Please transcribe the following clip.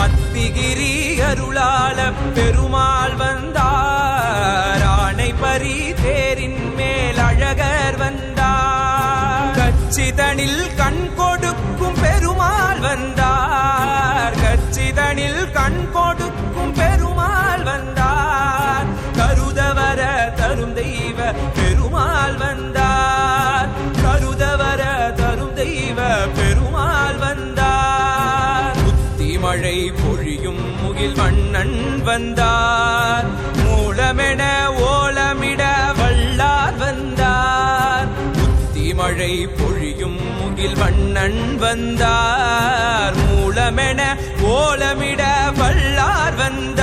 அத்திகிரி அருளாள பெருமாள் வந்தார். ஆணை பரி தேரின் மேல் அழகர் வந்தார். கச்சிதனில் கண் கொடுக்கும் பெருமாள் வந்தார். கச்சிதனில் கண் கொடுக்கும் பெருமாள் வந்தார். கருதவர தரும் தெய்வ பெருமாள் வந்தார். கருதவர தரும் தெய்வ பெருமாள் வந்தார். மழை பொழியும் முகில் வண்ணன் வந்தார். மூலமென ஓலமிட வல்லார் வந்தார். புத்தி மழை பொழியும் முகில் வண்ணன் வந்தார். மூலமென ஓலமிட வல்லார் வந்தார்.